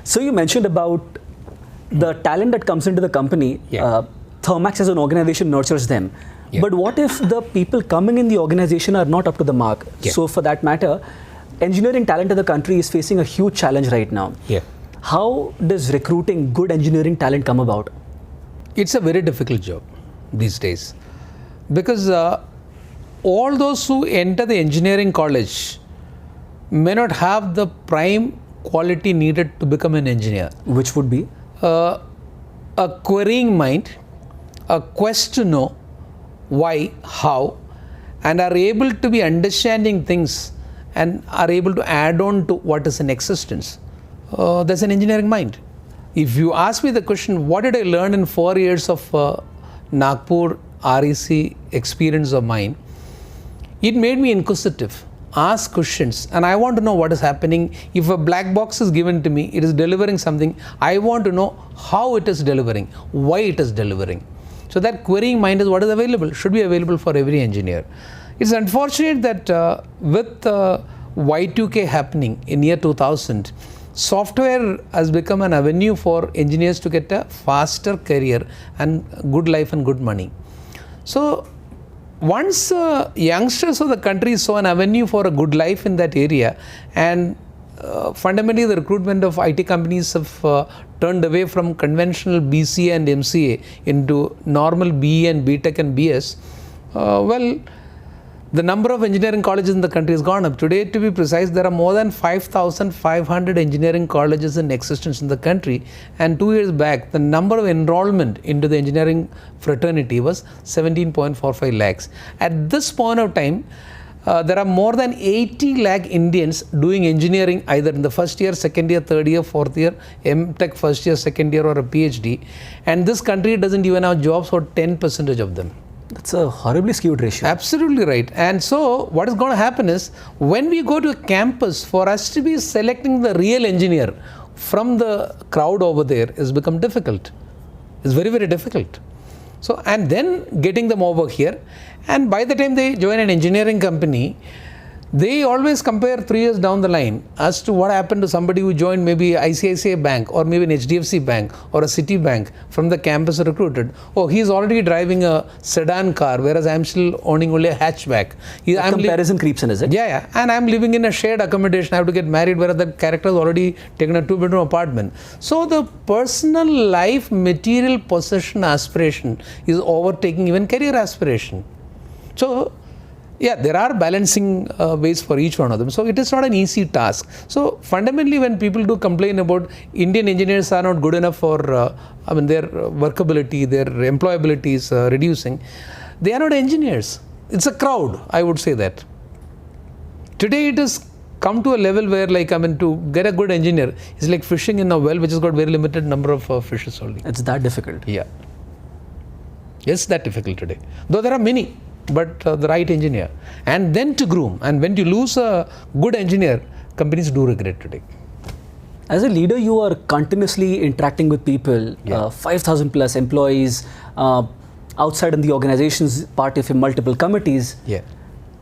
So you mentioned about the talent that comes into the company. Thermax as an organization nurtures them. But what if the people coming in the organization are not up to the mark? So for that matter, engineering talent in the country is facing a huge challenge right now. How does recruiting good engineering talent come about? It's a very difficult job these days, because all those who enter the engineering college may not have the prime quality needed to become an engineer. Which would be? A querying mind, a quest to know why, how, and are able to be understanding things and are able to add on to what is in existence. That's an engineering mind. If you ask me the question, what did I learn in 4 years of Nagpur REC experience of mine? It made me inquisitive, ask questions, and I want to know what is happening. If a black box is given to me, it is delivering something, I want to know how it is delivering, why it is delivering. So that querying mind is what is available, should be available for every engineer. It's unfortunate that with Y2K happening in year 2000, software has become an avenue for engineers to get a faster career and good life and good money. So once youngsters of the country saw an avenue for a good life in that area, and fundamentally the recruitment of IT companies have turned away from conventional BCA and MCA into normal BE and BTech and BS, the number of engineering colleges in the country has gone up. Today, to be precise, there are more than 5,500 engineering colleges in existence in the country, and 2 years back, the number of enrollment into the engineering fraternity was 17.45 lakhs. At this point of time, there are more than 80 lakh Indians doing engineering either in the first year, second year, third year, fourth year, MTech first year, second year, or a PhD, and this country doesn't even have jobs for 10% of them. That's a horribly skewed ratio. Absolutely right. And so what is going to happen is, when we go to a campus, for us to be selecting the real engineer from the crowd over there has become difficult. It's very, very difficult. So, and then getting them over here, and by the time they join an engineering company, they always compare 3 years down the line as to what happened to somebody who joined maybe ICICI Bank or maybe an HDFC Bank or a Citibank from the campus recruited. Oh, he's already driving a sedan car, whereas I'm still owning only a hatchback. Comparison creeps in, is it? Yeah. And I'm living in a shared accommodation. I have to get married, whereas that character has already taken a 2-bedroom apartment. So the personal life, material possession aspiration is overtaking even career aspiration. So yeah, there are balancing ways for each one of them. So it is not an easy task. So fundamentally, when people do complain about Indian engineers are not good enough for, their workability, their employability is reducing, they are not engineers. It's a crowd, I would say that. Today it has come to a level where, to get a good engineer is like fishing in a well which has got very limited number of fishes only. It's that difficult. Yeah. It's that difficult today. Though there are many, but the right engineer, and then to groom. And when you lose a good engineer, companies do regret today. As a leader, you are continuously interacting with people, 5,000 plus employees, outside in the organization's part of your multiple committees.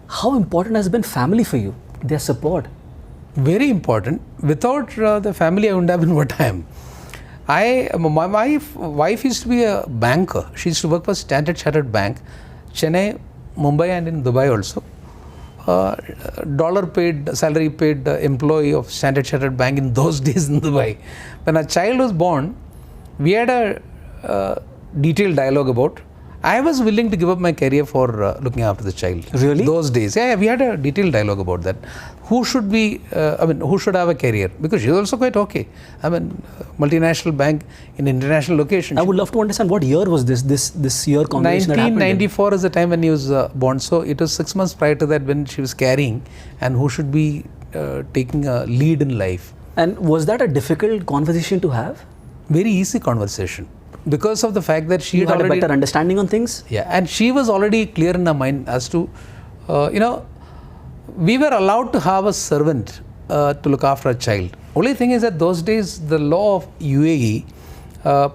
How important has been family for you, their support? Very important. Without the family, I wouldn't have been what I am. My wife used to be a banker. She used to work for Standard Chartered Bank, Chennai, Mumbai, and in Dubai also. Salary paid employee of Standard Chartered Bank in those days in Dubai. When a child was born, we had a detailed dialogue about, I was willing to give up my career for looking after the child. Really? Those days. Yeah, we had a detailed dialogue about that. Who should be, who should have a career? Because she's also quite okay. Multinational bank in international location. I would love to understand what year was this year combination 1994 is the time when he was born. So it was 6 months prior to that when she was carrying, and who should be taking a lead in life. And was that a difficult conversation to have? Very easy conversation, because of the fact that she You had a better understanding on things? Yeah, and she was already clear in her mind as to, we were allowed to have a servant to look after a child. Only thing is that those days the law of UAE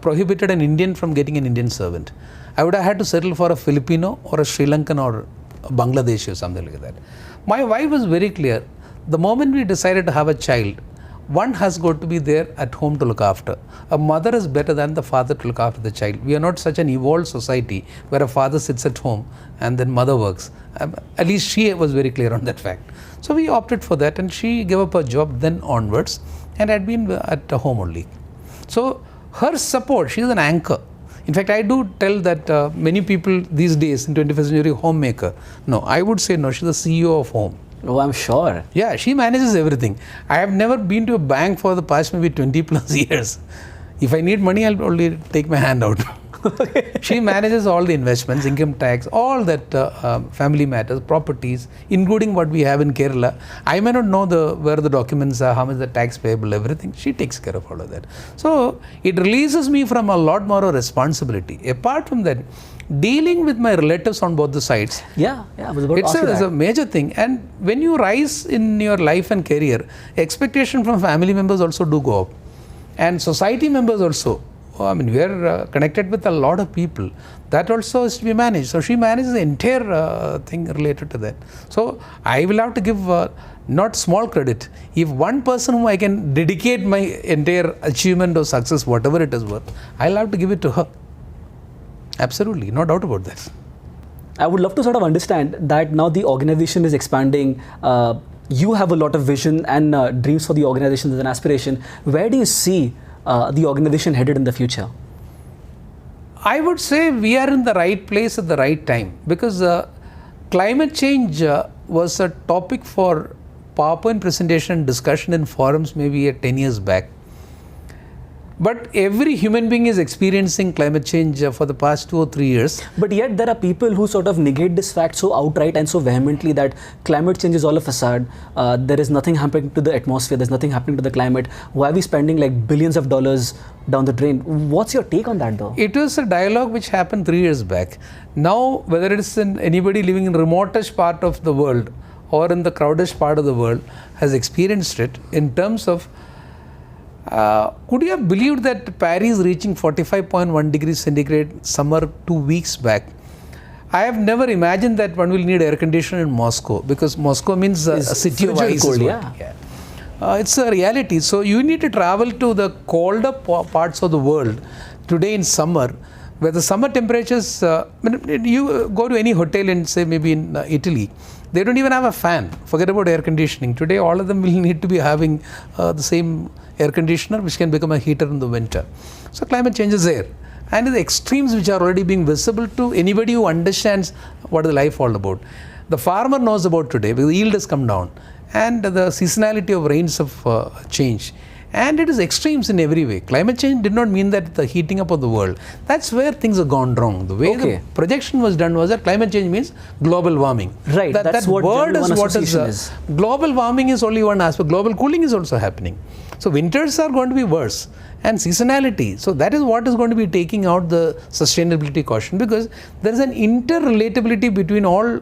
prohibited an Indian from getting an Indian servant. I would have had to settle for a Filipino or a Sri Lankan or a Bangladeshi or something like that. My wife was very clear. The moment we decided to have a child, one has got to be there at home to look after. A mother is better than the father to look after the child. We are not such an evolved society where a father sits at home and then mother works. At least she was very clear on that fact. So we opted for that, and she gave up her job then onwards and had been at home only. So her support, she is an anchor. In fact, I do tell that many people these days in 21st century, homemaker. No, I would say no, she's the CEO of home. Oh, I'm sure. Yeah, she manages everything. I have never been to a bank for the past maybe 20 plus years. If I need money, I'll only take my hand out. She manages all the investments, income tax, all that family matters, properties, including what we have in Kerala. I may not know where the documents are, how much the tax payable, everything. She takes care of all of that. So it releases me from a lot more of responsibility. Apart from that, dealing with my relatives on both the sides. Yeah, I was about to ask you It's a major thing. And when you rise in your life and career, expectation from family members also do go up. And society members also. We are connected with a lot of people. That also is to be managed. So she manages the entire thing related to that. So I will have to give not small credit. If one person whom I can dedicate my entire achievement or success, whatever it is worth, I'll have to give it to her. Absolutely, no doubt about that. I would love to sort of understand that now the organization is expanding. You have a lot of vision and dreams for the organization as an aspiration. Where do you see the organization headed in the future? I would say we are in the right place at the right time, because climate change was a topic for PowerPoint presentation and discussion in forums maybe 10 years back. But every human being is experiencing climate change for the past 2 or 3 years. But yet there are people who sort of negate this fact so outright and so vehemently that climate change is all a facade. There is nothing happening to the atmosphere. There's nothing happening to the climate. Why are we spending like billions of dollars down the drain? What's your take on that though? It was a dialogue which happened 3 years back. Now, whether it is anybody living in the remotest part of the world or in the crowded part of the world has experienced it in terms of could you have believed that Paris reaching 45.1 degrees centigrade summer 2 weeks back? I have never imagined that one will need air conditioner in Moscow, because Moscow means a city of ice. Cold, It's a reality. So you need to travel to the colder parts of the world today in summer, where the summer temperatures, you go to any hotel in say maybe in Italy, they don't even have a fan. Forget about air conditioning. Today all of them will need to be having the same air conditioner, which can become a heater in the winter. So climate change is there. And the extremes which are already being visible to anybody who understands what is life all about. The farmer knows about today, because the yield has come down and the seasonality of rains have changed. And it is extremes in every way. Climate change did not mean that the heating up of the world. That's where things have gone wrong. The way the projection was done was that climate change means global warming. Right. That word is what is. Global warming is only one aspect. Global cooling is also happening. So winters are going to be worse. And seasonality. So that is what is going to be taking out the sustainability caution, because there is an interrelatability between all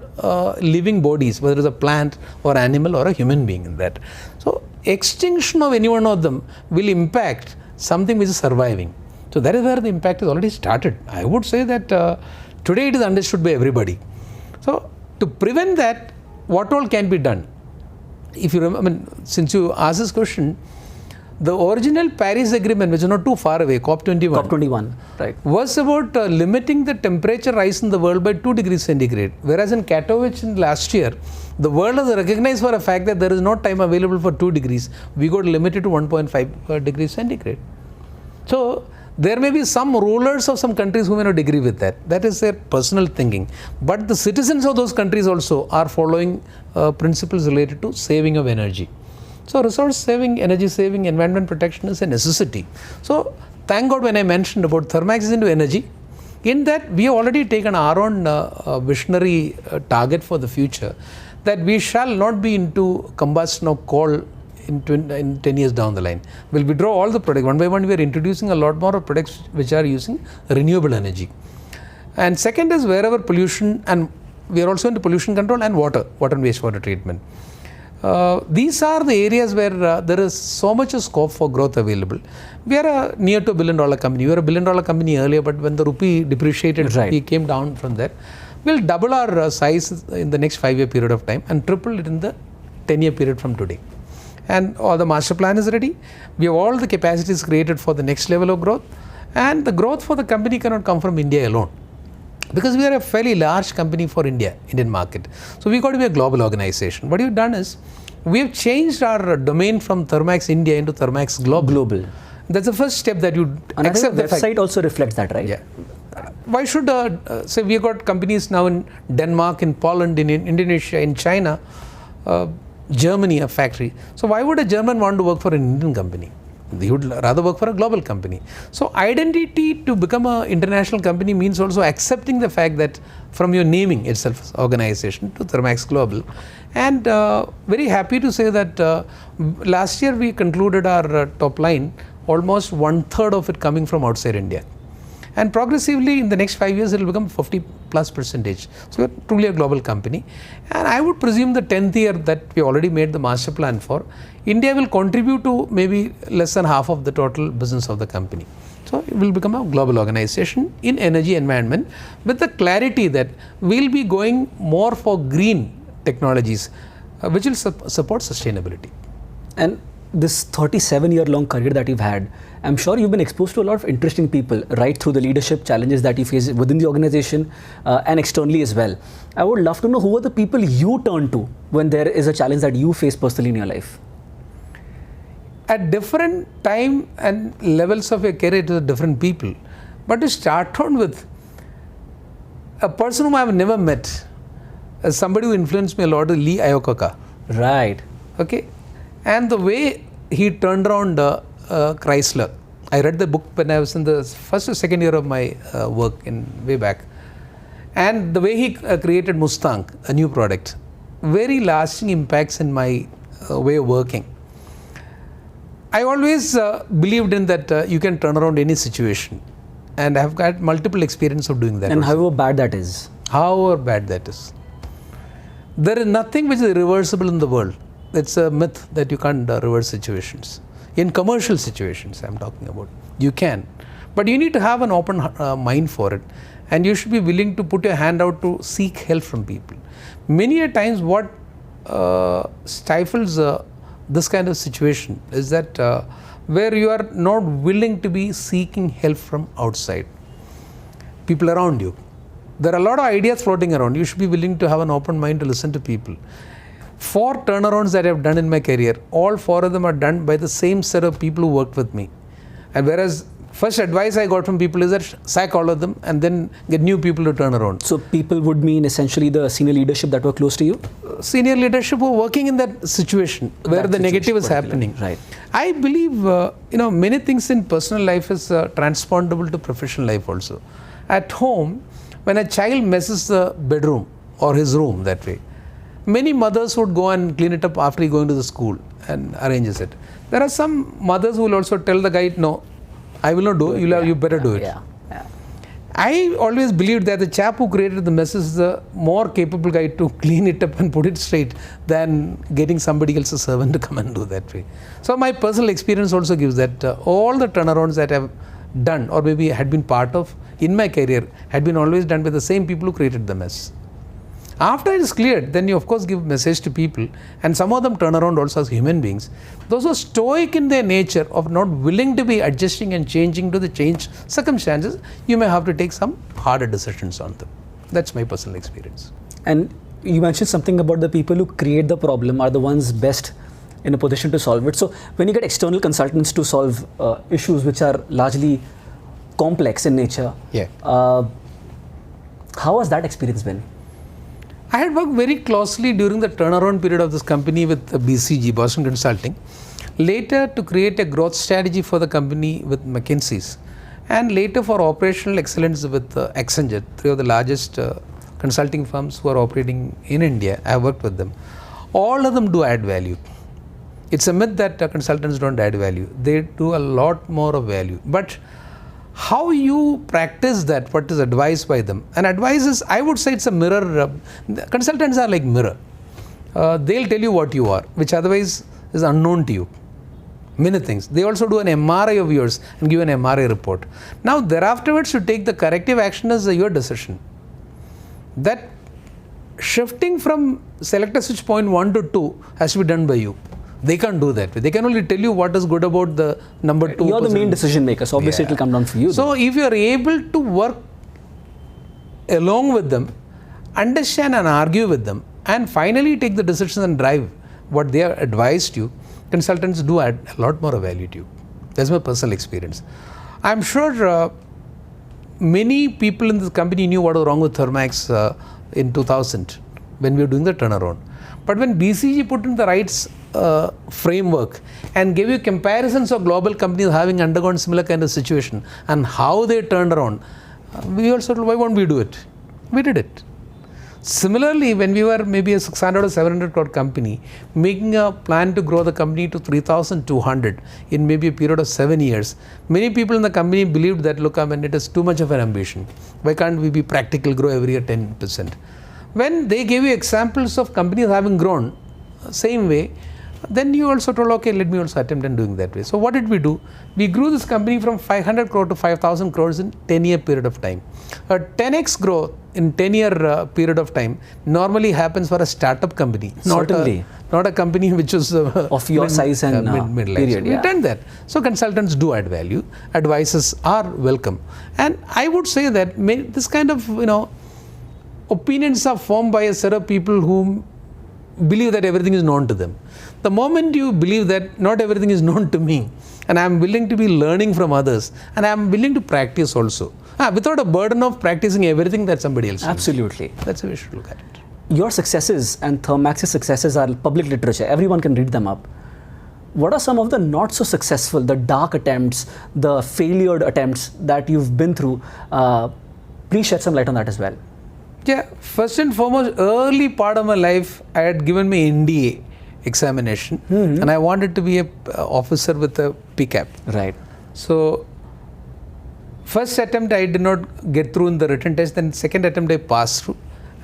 living bodies, whether it's a plant or animal or a human being in that. So extinction of any one of them will impact something which is surviving. So that is where the impact has already started. I would say that today it is understood by everybody. So to prevent that, what all can be done? If you remember, since you asked this question, the original Paris Agreement, which is not too far away, COP21, right, was about limiting the temperature rise in the world by 2 degrees centigrade. Whereas in Katowice in last year, the world has recognized for a fact that there is no time available for 2 degrees. We got limited to 1.5 degrees centigrade. So there may be some rulers of some countries who may not agree with that. That is their personal thinking. But the citizens of those countries also are following principles related to saving of energy. So resource saving, energy saving, environment protection is a necessity. So thank God when I mentioned about Thermax is into energy, in that we have already taken our own visionary target for the future, that we shall not be into combustion of coal in 10 years down the line. We'll withdraw all the products. One by one, we are introducing a lot more of products which are using renewable energy. And second is wherever pollution, and we are also into pollution control and water and wastewater treatment. These are the areas where there is so much scope for growth available. We are near to $1 billion company. We were a $1 billion company earlier, but when the rupee depreciated, we came down from there. We'll double our size in the next 5-year period of time and triple it in the 10-year period from today. And all the master plan is ready. We have all the capacities created for the next level of growth. And the growth for the company cannot come from India alone, because we are a fairly large company for Indian market. So we've got to be a global organization. What we've done is, we have changed our domain from Thermax India into Thermax Global. That's the first step that you accept. The website also reflects that, right? Yeah. Why should, say we've got companies now in Denmark, in Poland, in Indonesia, in China, Germany, a factory. So why would a German want to work for an Indian company? He would rather work for a global company. So identity to become an international company means also accepting the fact that from your naming itself, organization to Thermax Global. And very happy to say that last year we concluded our top line, almost 1/3 of it coming from outside India. And progressively in the next 5 years, it will become 50+%. So we're truly a global company. And I would presume the 10th year that we already made the master plan for, India will contribute to maybe less than half of the total business of the company. So it will become a global organization in energy environment, with the clarity that we'll be going more for green technologies, which will support sustainability. And this 37-year-long career that you've had, I'm sure you've been exposed to a lot of interesting people right through the leadership challenges that you face within the organization and externally as well. I would love to know, who are the people you turn to when there is a challenge that you face personally in your life? At different time and levels of your career, to different people. But to start on with, a person whom I have never met, somebody who influenced me a lot, is Lee Iacocca. Right. Okay. And the way he turned around Chrysler. I read the book when I was in the first or second year of my work way back. And the way he created Mustang, a new product, very lasting impacts in my way of working. I always believed in that you can turn around any situation, and I have got multiple experience of doing that. And however bad that is. However bad that is. There is nothing which is irreversible in the world. It's a myth that you can't reverse situations. In commercial situations, I'm talking about. You can. But you need to have an open mind for it. And you should be willing to put your hand out to seek help from people. Many a times what stifles this kind of situation is that where you are not willing to be seeking help from outside. People around you. There are a lot of ideas floating around. You should be willing to have an open mind to listen to people. 4 turnarounds that I have done in my career, all 4 of them are done by the same set of people who worked with me. And whereas first advice I got from people is that sack all of them and then get new people to turn around. So people would mean essentially the senior leadership that were close to you? Senior leadership who are working in that situation where the negative is happening. Right. I believe many things in personal life is transpondable to professional life also. At home, when a child messes the bedroom or his room that way, many mothers would go and clean it up after going to the school and arranges it. There are some mothers who will also tell the guy, no, I will not do it, you better do it. Yeah. I always believed that the chap who created the mess is the more capable guy to clean it up and put it straight than getting somebody else's servant to come and do that way. So my personal experience also gives that all the turnarounds that I've done or maybe had been part of in my career had been always done by the same people who created the mess. After it is cleared, then you of course give message to people, and some of them turn around also as human beings. Those who are stoic in their nature of not willing to be adjusting and changing to the changed circumstances, you may have to take some harder decisions on them. That's my personal experience. And you mentioned something about the people who create the problem are the ones best in a position to solve it. So when you get external consultants to solve issues which are largely complex in nature, how has that experience been? I had worked very closely during the turnaround period of this company with BCG, Boston Consulting. Later to create a growth strategy for the company with McKinsey's. And later for operational excellence with Accenture, 3 of the largest consulting firms who are operating in India, I have worked with them. All of them do add value. It's a myth that consultants don't add value. They do a lot more of value. But how you practice that, what is advised by them? And advice is, I would say it's a mirror. Consultants are like mirror. They'll tell you what you are, which otherwise is unknown to you. Many things. They also do an MRI of yours and give an MRI report. Now, thereafterwards, to take the corrective action is your decision. That shifting from selector switch point 1 to 2 has to be done by you. They can't do that. They can only tell you what is good about the number 2. You're the main decision maker, so obviously it will come down for you. So, if you are able to work along with them, understand and argue with them, and finally take the decisions and drive what they have advised you, consultants do add a lot more value to you. That's my personal experience. I'm sure many people in this company knew what was wrong with Thermax in 2000 when we were doing the turnaround. But when BCG put in the rights framework and gave you comparisons of global companies having undergone similar kind of situation and how they turned around, we also thought, why won't we do it? We did it. Similarly, when we were maybe a 600 or 700 crore company, making a plan to grow the company to 3,200 in maybe a period of 7 years, many people in the company believed that, look, I mean, it is too much of an ambition. Why can't we be practical, grow every year 10%? When they gave you examples of companies having grown same way, then you also told, okay, let me also attempt in doing that way. So what did we do? We grew this company from 500 crore to 5,000 crores in 10-year period of time. A 10x growth in 10-year period of time normally happens for a startup company. Certainly. Not a company which is of your size and period. We done that. So consultants do add value. Advices are welcome. And I would say that this kind of, opinions are formed by a set of people who believe that everything is known to them. The moment you believe that not everything is known to me, and I am willing to be learning from others, and I am willing to practice also, without a burden of practicing everything that somebody else knows. Absolutely. That's how we should look at it. Your successes and Thermax's successes are public literature. Everyone can read them up. What are some of the not so successful, the dark attempts, the failed attempts that you've been through? Please shed some light on that as well. Yeah, first and foremost, early part of my life, I had given my NDA examination, and I wanted to be an officer with a PCAP. Right. So, first attempt I did not get through in the written test, then second attempt I passed through,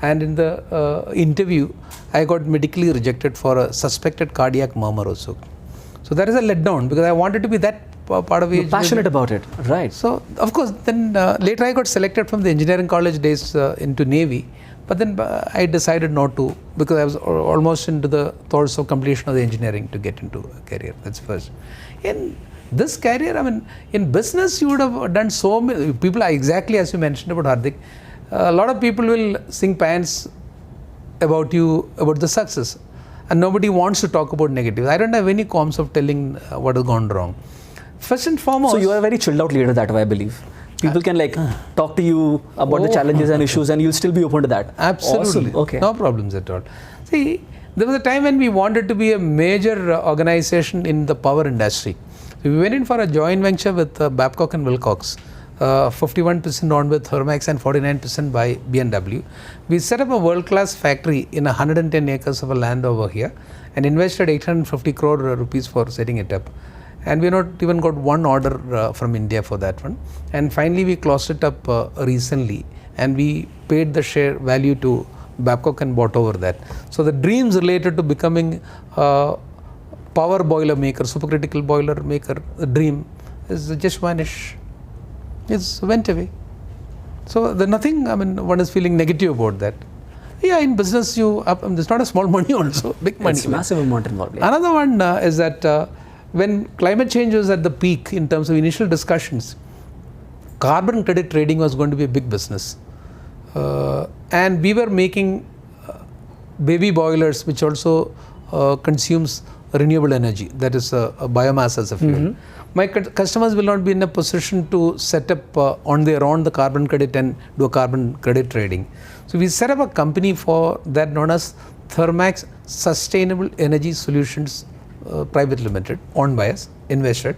and in the interview, I got medically rejected for a suspected cardiac murmur also. So that is a letdown because I wanted to be that part of it. You're passionate about it, right? So, of course, then later I got selected from the engineering college days into Navy. But then I decided not to because I was almost into the thoughts of completion of the engineering to get into a career. That's first. In this career, I mean, in business, you would have done so many people, exactly as you mentioned about Hardik. A lot of people will sing pants about you, about the success. And nobody wants to talk about negatives. I don't have any qualms of telling what has gone wrong. First and foremost. So you are a very chilled out leader that way, I believe. People can talk to you about the challenges and issues and you'll still be open to that. Absolutely. Awesome. Okay. No problems at all. See, there was a time when we wanted to be a major organization in the power industry. So we went in for a joint venture with Babcock and Wilcox, 51% owned by Thermax and 49% by BMW. We set up a world-class factory in 110 acres of land over here and invested 850 crore rupees for setting it up. And we not even got one order from India for that one. And finally, we closed it up recently, and we paid the share value to Babcock and bought over that. So the dreams related to becoming a power boiler maker, supercritical boiler maker, the dream is just vanished. It's went away. So there's nothing. I mean, one is feeling negative about that. Yeah, in business, it's not a small money also, big money. It's a massive amount involved. Yeah. Another one is that. When climate change was at the peak in terms of initial discussions, carbon credit trading was going to be a big business. And we were making baby boilers which also consumes renewable energy, that is a biomass as a fuel. My customers will not be in a position to set up on their own the carbon credit and do a carbon credit trading. So we set up a company for that known as Thermax Sustainable Energy Solutions Private Limited, owned by us, invested.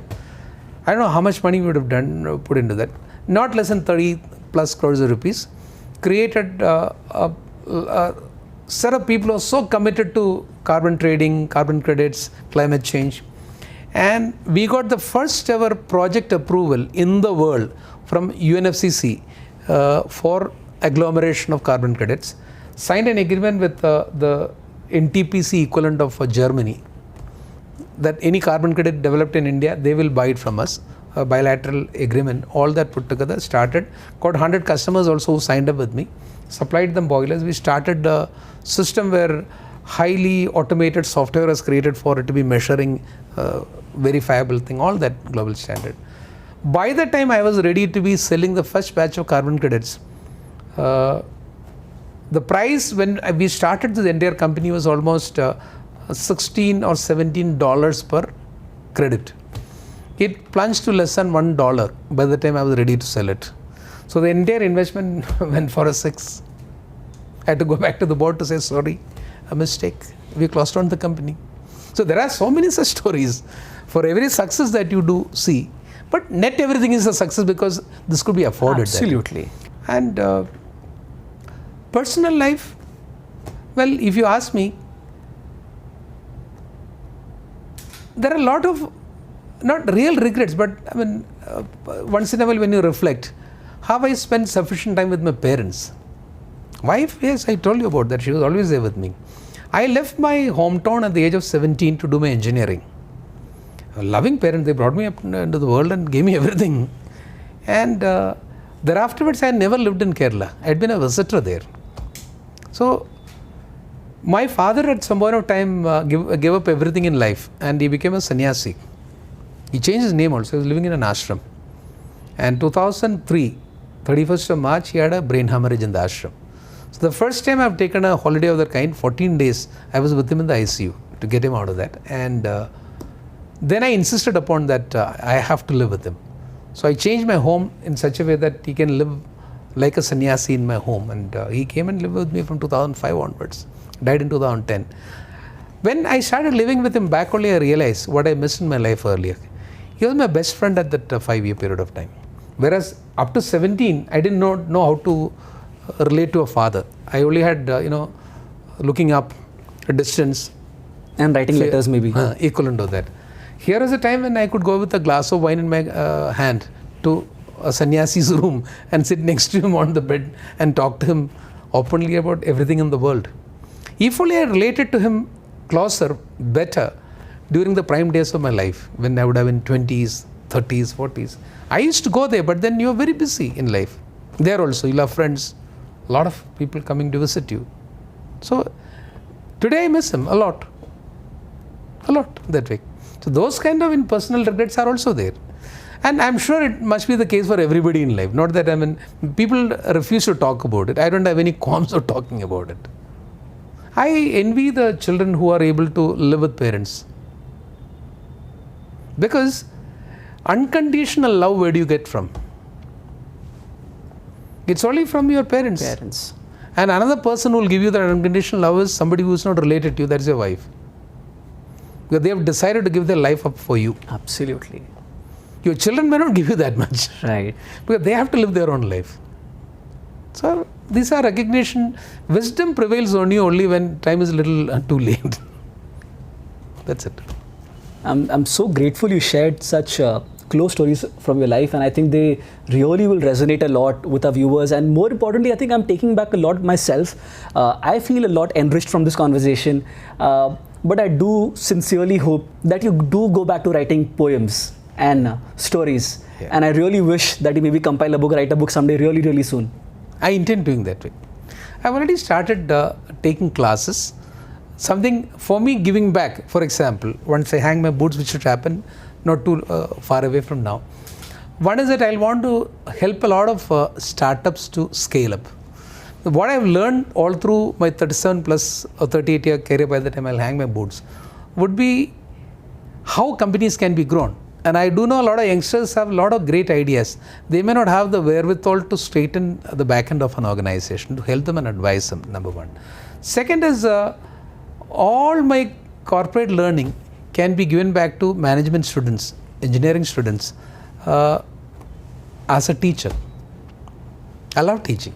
I don't know how much money we would have put into that. Not less than 30 plus crores of rupees. created a set of people who are so committed to carbon trading, carbon credits, climate change. And we got the first ever project approval in the world from UNFCCC for agglomeration of carbon credits. Signed an agreement with the NTPC equivalent of Germany, that any carbon credit developed in India, they will buy it from us. A bilateral agreement, all that put together, started. Got 100 customers also who signed up with me, supplied them boilers. We started a system where highly automated software was created for it to be measuring verifiable thing, all that global standard. By the time I was ready to be selling the first batch of carbon credits, the price when we started the entire company was almost $16 or $17 per credit. It plunged to less than $1 by the time I was ready to sell it. So the entire investment went for a 6. I had to go back to the board to say, sorry, a mistake. We closed down the company. So there are so many such stories. For every success that you do see, but net everything is a success because this could be afforded. Absolutely. And personal life, well, if you ask me, there are a lot of not real regrets, but I mean, once in a while when you reflect, have I spent sufficient time with my parents? Wife, yes, I told you about that. She was always there with me. I left my hometown at the age of 17 to do my engineering. A loving parent, they brought me up into the world and gave me everything. And thereafterwards, I never lived in Kerala. I had been a visitor there. So, my father at some point of time gave up everything in life and he became a sannyasi. He changed his name also. He was living in an ashram. And 2003, 31st of March, he had a brain hemorrhage in the ashram. So the first time I've taken a holiday of that kind, 14 days, I was with him in the ICU to get him out of that. And then I insisted upon that I have to live with him. So I changed my home in such a way that he can live like a sannyasi in my home. And he came and lived with me from 2005 onwards. Died in 2010. When I started living with him back only, I realized what I missed in my life earlier. He was my best friend at that 5-year period of time. Whereas up to 17, I didn't know how to relate to a father. I only had, looking up a distance. And writing letters maybe. Equivalent of that. Here is a time when I could go with a glass of wine in my hand to a sannyasi's room and sit next to him on the bed and talk to him openly about everything in the world. If only I related to him closer, better, during the prime days of my life, when I would have been 20s, 30s, 40s. I used to go there, but then you are very busy in life. There also, you'll have friends, a lot of people coming to visit you. So, today I miss him a lot that way. So, those kind of personal regrets are also there. And I'm sure it must be the case for everybody in life. Not that people refuse to talk about it. I don't have any qualms of talking about it. I envy the children who are able to live with parents. Because unconditional love, where do you get from? It's only from your parents. And another person who will give you that unconditional love is somebody who is not related to you, that's your wife. Because they have decided to give their life up for you. Absolutely. Your children may not give you that much. Right. Because they have to live their own life. So these are recognition. Wisdom prevails on you only when time is a little too late. That's it. I'm so grateful you shared such close stories from your life, and I think they really will resonate a lot with our viewers. And more importantly, I think I'm taking back a lot myself. I feel a lot enriched from this conversation, but I do sincerely hope that you do go back to writing poems and stories. Yeah. And I really wish that you maybe compile a book, write a book someday really, really soon. I intend doing that way. I've already started taking classes. Something for me giving back, for example, once I hang my boots, which should happen not too far away from now. One is that I want to help a lot of startups to scale up. What I've learned all through my 37 plus or 38 year career by the time I'll hang my boots would be how companies can be grown. And I do know a lot of youngsters have a lot of great ideas. They may not have the wherewithal to straighten the back end of an organization, to help them and advise them, number one. Second is all my corporate learning can be given back to management students, engineering students, as a teacher. I love teaching.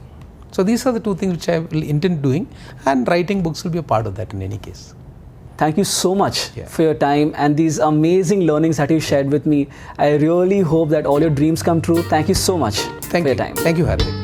So these are the two things which I will intend doing, and writing books will be a part of that in any case. Thank you so much for your time and these amazing learnings that you shared with me. I really hope that all your dreams come true. Thank you so much for your time. Thank you, Hardik.